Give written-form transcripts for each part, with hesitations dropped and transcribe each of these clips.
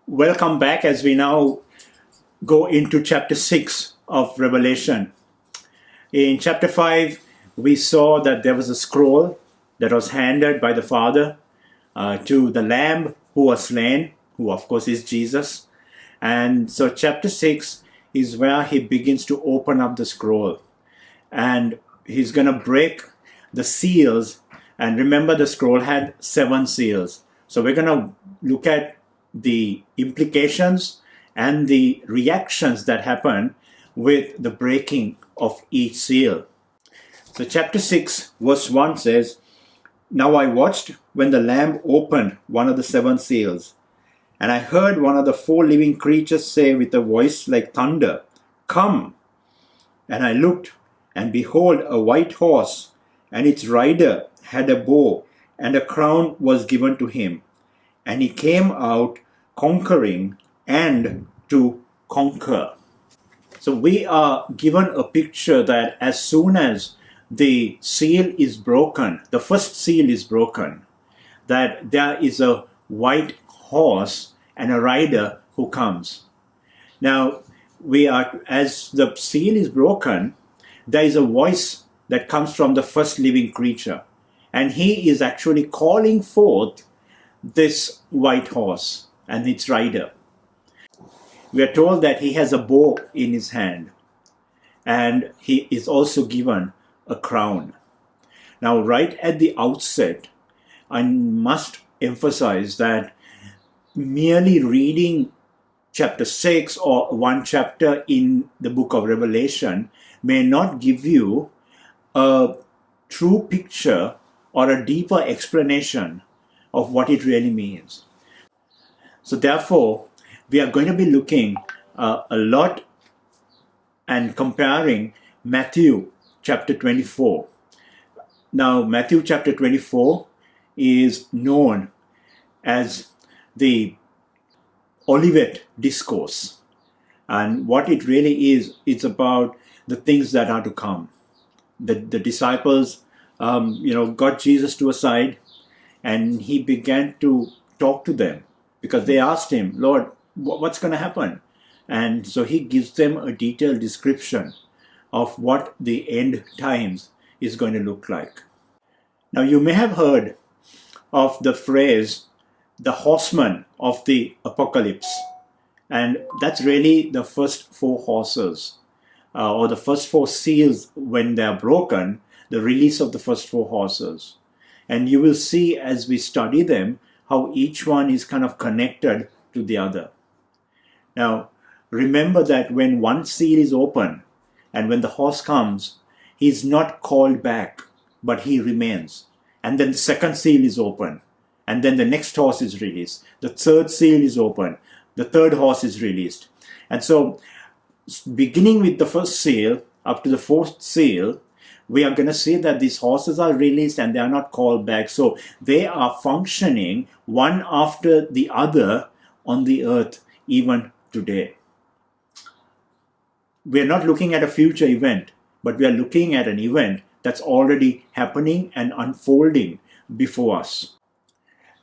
Welcome back as we now go into chapter 6 of Revelation. In chapter 5, we saw that there was a scroll that was handed by the Father to the Lamb who was slain, who of course is Jesus. And so chapter 6 is where he begins to open up the scroll. And he's going to break the seals. And remember, the scroll had 7 seals. So we're going to look at the implications and the reactions that happen with the breaking of each seal. So chapter 6 verse 1 says, "Now I watched when the Lamb opened one of the 7 seals, and I heard one of the 4 living creatures say with a voice like thunder, 'Come!' And I looked, and behold, a white horse, and its rider had a bow, and a crown was given to him. And he came out conquering and to conquer." So we are given a picture that as soon as the seal is broken, the first seal is broken, that there is a white horse and a rider who comes. Now, as the seal is broken, there is a voice that comes from the first living creature, and he is actually calling forth this white horse and its rider. We are told that he has a bow in his hand, and he is also given a crown. Now, right at the outset, I must emphasize that merely reading chapter 6 or one chapter in the book of Revelation may not give you a true picture or a deeper explanation of what it really means. So therefore, we are going to be looking a lot and comparing Matthew chapter 24. Now, Matthew chapter 24 is known as the Olivet Discourse. And what it really is, it's about the things that are to come. The disciples, got Jesus to a side, and he began to talk to them because they asked him, "Lord, what's going to happen?" And so he gives them a detailed description of what the end times is going to look like. Now, you may have heard of the phrase, the horseman of the apocalypse. And that's really the first 4 horses, or the first 4 seals when they are broken, the release of the first 4 horses. And you will see as we study them how each one is kind of connected to the other. Now, remember that when one seal is open and when the horse comes, he's not called back, but he remains. And then the second seal is open, and then the next horse is released. The third seal is open, the third horse is released. And so, beginning with the first seal up to the 4th seal, we are going to see that these horses are released and they are not called back. So they are functioning one after the other on the earth even today. We are not looking at a future event, but we are looking at an event that's already happening and unfolding before us.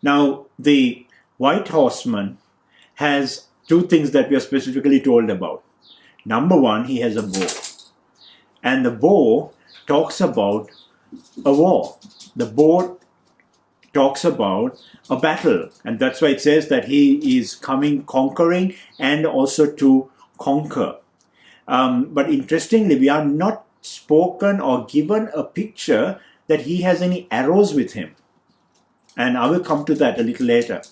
Now, the white horseman has 2 things that we are specifically told about. Number 1, he has a bow. And the bow talks about a war. The bow talks about a battle. And that's why it says that he is coming conquering and also to conquer. But interestingly, we are not spoken or given a picture that he has any arrows with him. And I will come to that a little later.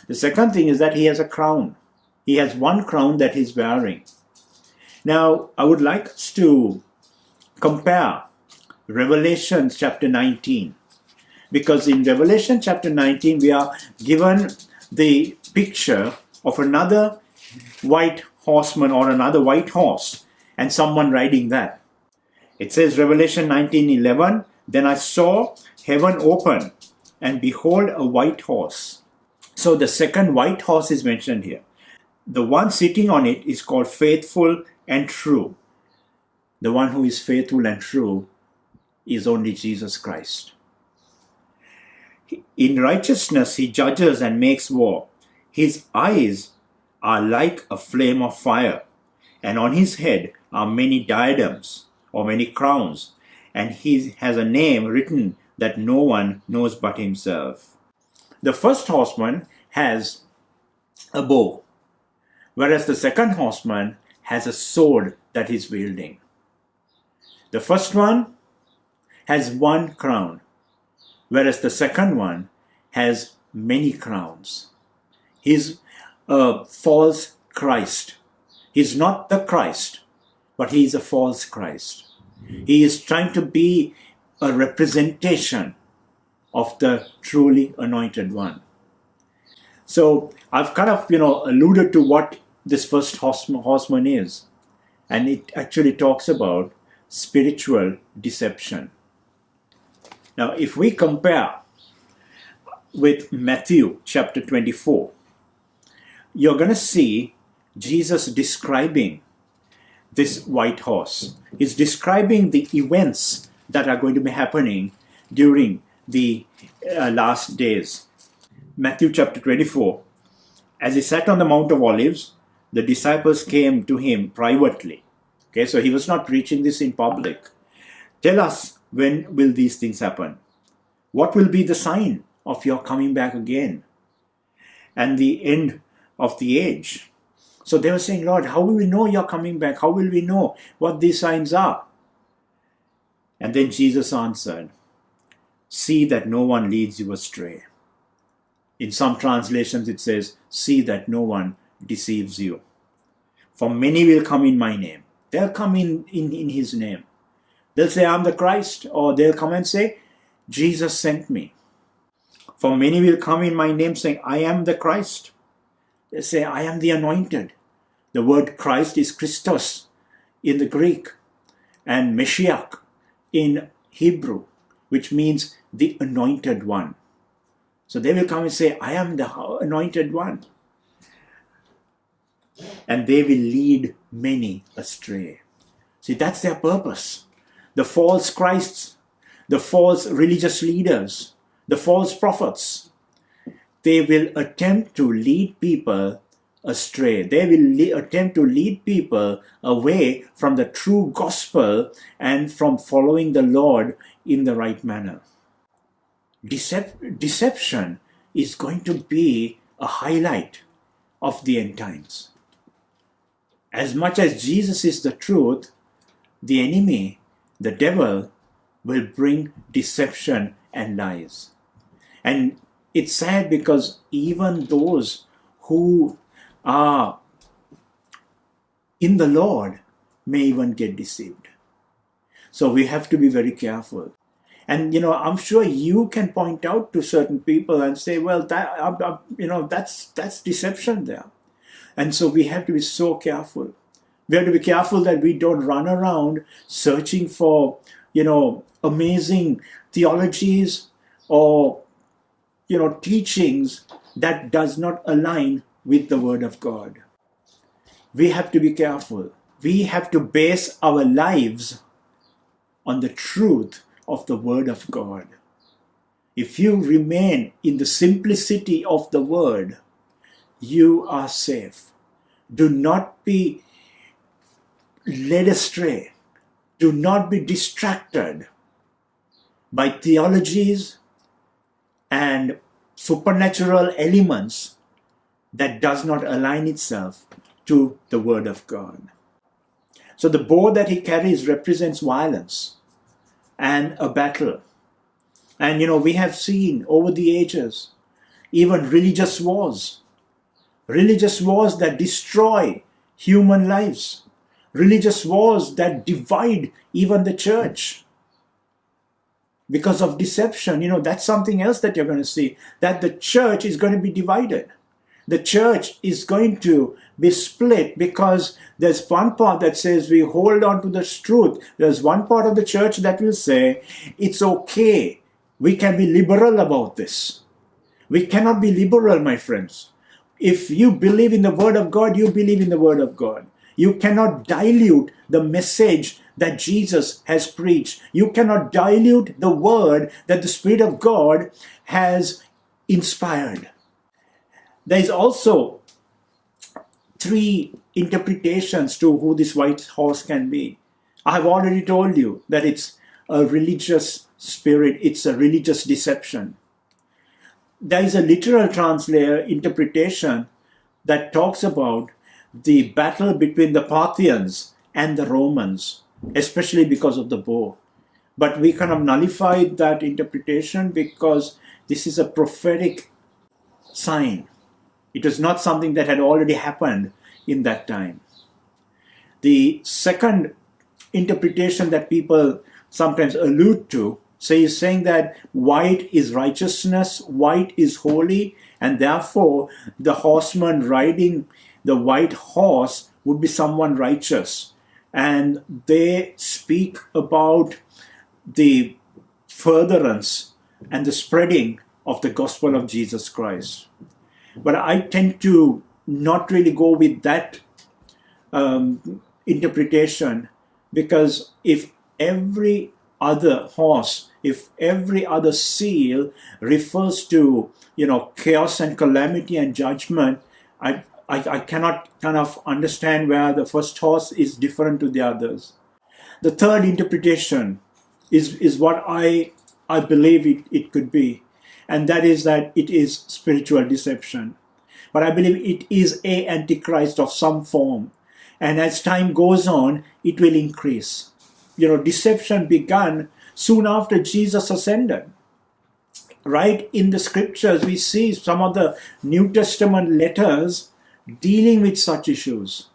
The second thing is that he has a crown. He has one crown that he's wearing. Now, I would like us to compare Revelation chapter 19. Because in Revelation chapter 19, we are given the picture of another white horseman or another white horse and someone riding that. It says Revelation 19:11, "Then I saw heaven open, and behold a white horse." So the second white horse is mentioned here. The one sitting on it is called Faithful and True. The one who is faithful and true is only Jesus Christ. In righteousness he judges and makes war. His eyes are like a flame of fire, and on his head are many diadems or many crowns, and he has a name written that no one knows but himself. The first horseman has a bow, whereas the second horseman has a sword that he's wielding. The first one has one crown, whereas the second one has many crowns. He's a false Christ. He's not the Christ, but he is a false Christ. He is trying to be a representation of the truly anointed one. So I've kind of, alluded to what this first horseman is. And it actually talks about spiritual deception. Now, if we compare with Matthew chapter 24, you're going to see Jesus describing this white horse. He's describing the events that are going to be happening during the last days. Matthew chapter 24, as he sat on the Mount of Olives, the disciples came to him privately. Okay, so he was not preaching this in public. Tell us, when will these things happen? What will be the sign of your coming back again and the end of the age? So they were saying, Lord, how will we know you're coming back? How will we know what these signs are? And then Jesus answered, see that no one leads you astray. In some translations it says, see that no one deceives you. For many will come in my name. They'll come in his name. They'll say, I'm the Christ. Or they'll come and say, Jesus sent me. For many will come in my name saying, I am the Christ. They say, I am the anointed. The word Christ is Christos in the Greek and Meshiach in Hebrew, which means the anointed one. So they will come and say, I am the anointed one. And they will lead many astray. See, that's their purpose. The false Christs, the false religious leaders, the false prophets, they will attempt to lead people astray. They will attempt to lead people away from the true gospel and from following the Lord in the right manner. Deception is going to be a highlight of the end times. As much as Jesus is the truth, the enemy, the devil, will bring deception and lies. And it's sad because even those who are in the Lord may even get deceived. So we have to be very careful. And I'm sure you can point out to certain people and say, well, that's deception there. And so we have to be so careful. We have to be careful that we don't run around searching for, amazing theologies or, teachings that does not align with the Word of God. We have to be careful. We have to base our lives on the truth of the Word of God. If you remain in the simplicity of the Word, you are safe. Do not be led astray. Do not be distracted by theologies and supernatural elements that does not align itself to the Word of God. So the bow that he carries represents violence and a battle. And we have seen over the ages even religious wars that destroy human lives, religious wars that divide even the church because of deception. That's something else that you're going to see, that the church is going to be divided. The church is going to be split because there's one part that says we hold on to this truth. There's one part of the church that will say it's okay. We can be liberal about this. We cannot be liberal, my friends. If you believe in the Word of God, you believe in the Word of God. You cannot dilute the message that Jesus has preached. You cannot dilute the Word that the Spirit of God has inspired. There is also three interpretations to who this white horse can be. I have already told you that it's a religious spirit, it's a religious deception. There is a literal interpretation that talks about the battle between the Parthians and the Romans, especially because of the bow. But we kind of nullified that interpretation because this is a prophetic sign. It was not something that had already happened in that time. The second interpretation that people sometimes allude to is saying that white is righteousness, white is holy, and therefore the horseman riding the white horse would be someone righteous. And they speak about the furtherance and the spreading of the gospel of Jesus Christ. But I tend to not really go with that interpretation, because if every other horse, if every other seal refers to, chaos and calamity and judgment, I cannot kind of understand where the first horse is different to the others. The third interpretation is what I believe it could be, and that is that it is spiritual deception. But I believe it is a antichrist of some form, and as time goes on, it will increase. Deception began soon after Jesus ascended. Right in the scriptures, we see some of the New Testament letters dealing with such issues.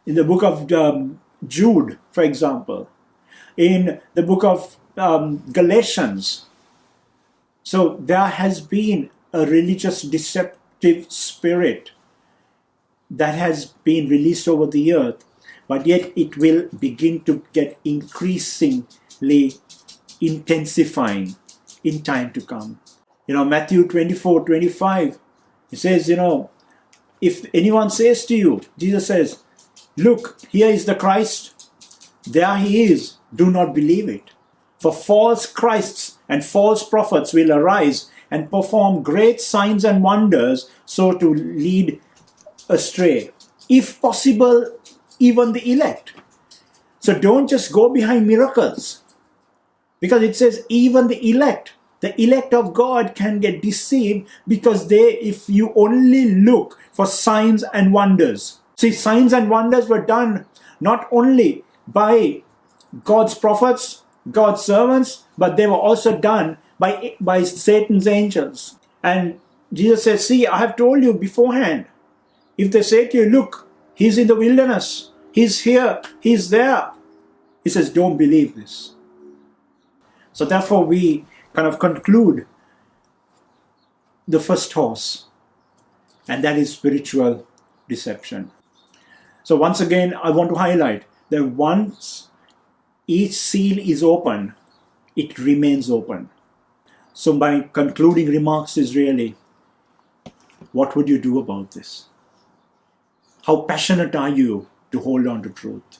In the book of Jude, for example, in the book of Galatians. So there has been a religious deceptive spirit that has been released over the earth, but yet it will begin to get increasingly intensifying in time to come. Matthew 24:25, it says, if anyone says to you, Jesus says, look, here is the Christ, there he is, do not believe it. For false Christs and false prophets will arise and perform great signs and wonders, so to lead astray, if possible, even the elect. So don't just go behind miracles, because it says even the elect of God can get deceived, because if you only look for signs and wonders. See, signs and wonders were done not only by God's prophets, God's servants, but they were also done by Satan's angels. And Jesus says, see, I have told you beforehand. If they say to you, look, he's in the wilderness, he's here, he's there, he says, don't believe this. So therefore we kind of conclude the first horse, and that is spiritual deception. So once again, I want to highlight that once each seal is open, it remains open. So my concluding remarks is really, what would you do about this? How passionate are you to hold on to truth?